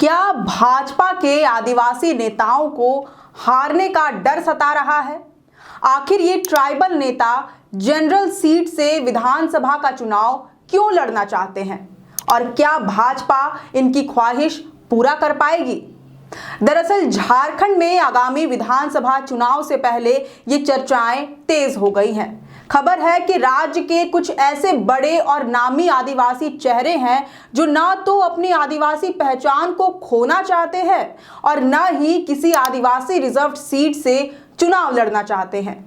क्या भाजपा के आदिवासी नेताओं को हारने का डर सता रहा है? आखिर ये ट्राइबल नेता जनरल सीट से विधानसभा का चुनाव क्यों लड़ना चाहते हैं और क्या भाजपा इनकी ख्वाहिश पूरा कर पाएगी? दरअसल झारखंड में आगामी विधानसभा चुनाव से पहले ये चर्चाएं तेज हो गई हैं। खबर है कि राज्य के कुछ ऐसे बड़े और नामी आदिवासी चेहरे हैं जो ना तो अपनी आदिवासी पहचान को खोना चाहते हैं और न ही किसी आदिवासी रिजर्व सीट से चुनाव लड़ना चाहते हैं।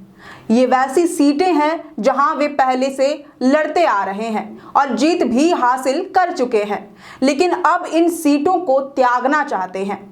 ये वैसी सीटें हैं जहां वे पहले से लड़ते आ रहे हैं और जीत भी हासिल कर चुके हैं, लेकिन अब इन सीटों को त्यागना चाहते हैं।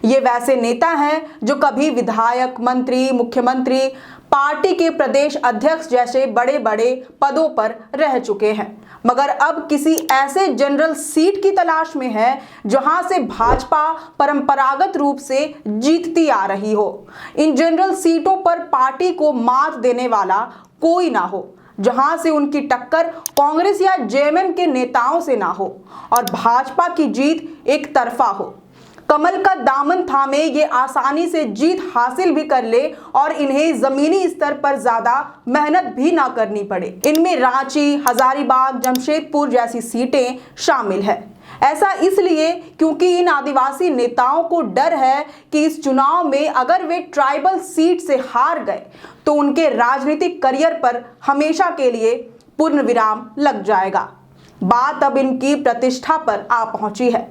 ये वैसे नेता हैं जो कभी विधायक, मंत्री, मुख्यमंत्री, पार्टी के प्रदेश अध्यक्ष जैसे बड़े बड़े पदों पर रह चुके हैं, मगर अब किसी ऐसे जनरल सीट की तलाश में है जहां से भाजपा परंपरागत रूप से जीतती आ रही हो। इन जनरल सीटों पर पार्टी को मात देने वाला कोई ना हो, जहां से उनकी टक्कर कांग्रेस या जेएमएम के नेताओं से ना हो और भाजपा की जीत एक तरफा हो। कमल का दामन थामे ये आसानी से जीत हासिल भी कर ले और इन्हें जमीनी स्तर पर ज्यादा मेहनत भी ना करनी पड़े। इनमें रांची, हजारीबाग, जमशेदपुर जैसी सीटें शामिल है। ऐसा इसलिए क्योंकि इन आदिवासी नेताओं को डर है कि इस चुनाव में अगर वे ट्राइबल सीट से हार गए तो उनके राजनीतिक करियर पर हमेशा के लिए पूर्ण विराम लग जाएगा। बात अब इनकी प्रतिष्ठा पर आ पहुंची है।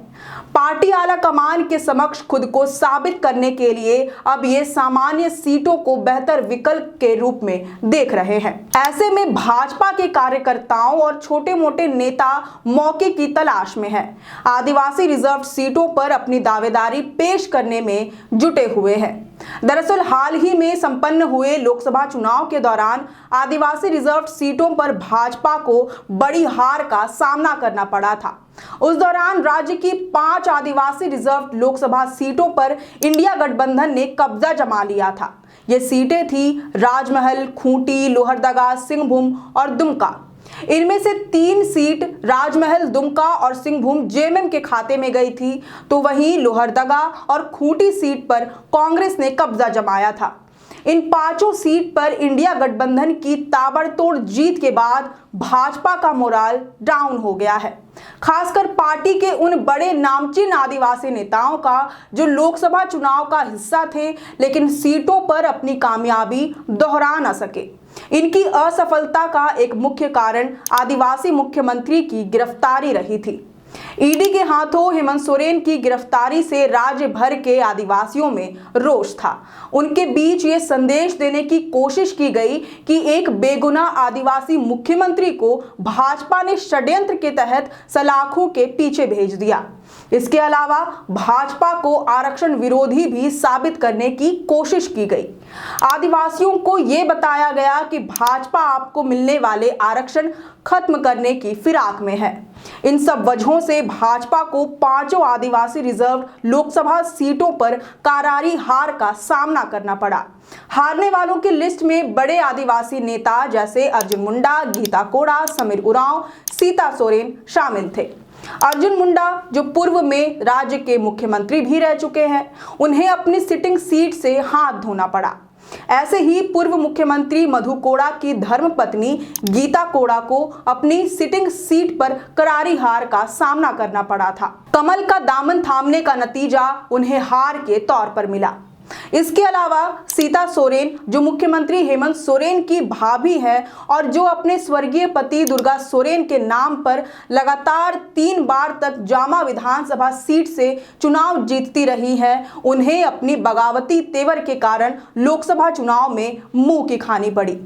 पार्टी आला कमान के समक्ष खुद को साबित करने के लिए अब ये सामान्य सीटों को बेहतर विकल्प के रूप में देख रहे हैं। ऐसे में भाजपा के कार्यकर्ताओं और छोटे मोटे नेता मौके की तलाश में हैं। आदिवासी रिजर्व सीटों पर अपनी दावेदारी पेश करने में जुटे हुए हैं। दरअसल हाल ही में संपन्न हुए लोकसभा चुनाव के दौरान आदिवासी रिजर्व सीटों पर भाजपा को बड़ी हार का सामना करना पड़ा था। उस दौरान राज्य की 5 आदिवासी रिजर्व लोकसभा सीटों पर इंडिया गठबंधन ने कब्जा जमा लिया था। ये सीटें थी राजमहल, खूंटी, लोहरदगा, सिंहभूम और दुमका। इनमें से 3 सीट राजमहल, दुमका और सिंहभूम जेएमएम के खाते में गई थी, तो वहीं लोहरदगा और खूंटी सीट पर कांग्रेस ने कब्जा जमाया था। इन 5 सीट पर इंडिया गठबंधन की ताबड़तोड़ जीत के बाद भाजपा का मोराल डाउन हो गया है, खासकर पार्टी के उन बड़े नामचीन आदिवासी नेताओं का जो लोकसभा चुनाव का हिस्सा थे लेकिन सीटों पर अपनी कामयाबी दोहरा न सके। इनकी असफलता का एक मुख्य कारण आदिवासी मुख्यमंत्री की गिरफ्तारी रही थी। ईडी के हाथों हेमंत सोरेन की गिरफ्तारी से राज्य भर के आदिवासियों में रोष था। उनके बीच ये संदेश देने की कोशिश की गई कि एक बेगुनाह आदिवासी मुख्यमंत्री को भाजपा ने षड्यंत्र के तहत सलाखों के पीछे भेज दिया। इसके अलावा भाजपा को आरक्षण विरोधी भी साबित करने की कोशिश की गई। आदिवासियों को यह बताया गया कि भाजपा आपको मिलने वाले आरक्षण खत्म करने की फिराक में है। इन सब वजहों से भाजपा को 5 आदिवासी रिजर्व लोकसभा सीटों पर करारी हार का सामना करना पड़ा। हारने वालों की लिस्ट में बड़े आदिवासी नेता जैसे अर्जुन मुंडा, गीता कोड़ा, समीर उरांव, सीता सोरेन शामिल थे। अर्जुन मुंडा जो पूर्व में राज्य के मुख्यमंत्री भी रह चुके हैं, उन्हें अपनी सिटिंग सीट से हाथ धोना पड़ा। ऐसे ही पूर्व मुख्यमंत्री मधु कोड़ा की धर्मपत्नी गीता कोड़ा को अपनी सिटिंग सीट पर करारी हार का सामना करना पड़ा था। कमल का दामन थामने का नतीजा उन्हें हार के तौर पर मिला। इसके अलावा सीता सोरेन जो मुख्यमंत्री हेमंत सोरेन की भाभी है और जो अपने स्वर्गीय पति दुर्गा सोरेन के नाम पर लगातार 3 बार तक जामा विधानसभा सीट से चुनाव जीतती रही है, उन्हें अपनी बगावती तेवर के कारण लोकसभा चुनाव में मुंह की खानी पड़ी।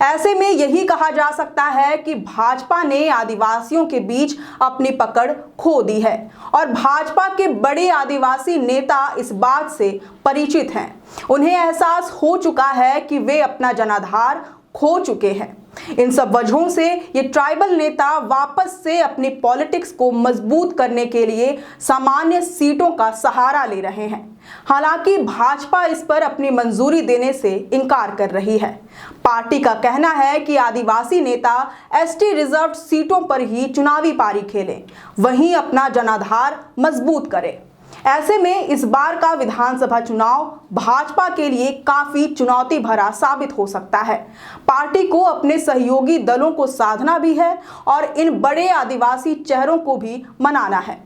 ऐसे में यही कहा जा सकता है कि भाजपा ने आदिवासियों के बीच अपनी पकड़ खो दी है और भाजपा के बड़े आदिवासी नेता इस बात से परिचित हैं। उन्हें एहसास हो चुका है कि वे अपना जनाधार खो चुके हैं। इन सब वजहों से ये ट्राइबल नेता वापस से अपनी पॉलिटिक्स को मजबूत करने के लिए सामान्य सीटों का सहारा ले रहे हैं। हालांकि भाजपा इस पर अपनी मंजूरी देने से इनकार कर रही है। पार्टी का कहना है कि आदिवासी नेता एसटी रिजर्व सीटों पर ही चुनावी पारी खेलें, वहीं अपना जनाधार मजबूत करें। ऐसे में इस बार का विधानसभा चुनाव भाजपा के लिए काफी चुनौती भरा साबित हो सकता है। पार्टी को अपने सहयोगी दलों को साधना भी है और इन बड़े आदिवासी चेहरों को भी मनाना है।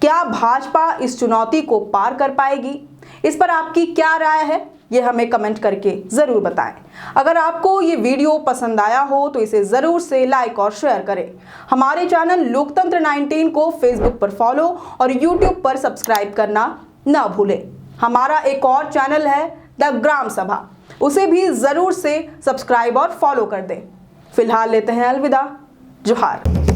क्या भाजपा इस चुनौती को पार कर पाएगी? इस पर आपकी क्या राय है, ये हमें कमेंट करके जरूर बताएं। अगर आपको ये वीडियो पसंद आया हो तो इसे जरूर से लाइक और शेयर करें। हमारे चैनल लोकतंत्र 19 को फेसबुक पर फॉलो और यूट्यूब पर सब्सक्राइब करना न भूलें। हमारा एक और चैनल है द ग्राम सभा, उसे भी जरूर से सब्सक्राइब और फॉलो कर दें। फिलहाल लेते हैं अलविदा। जोहार।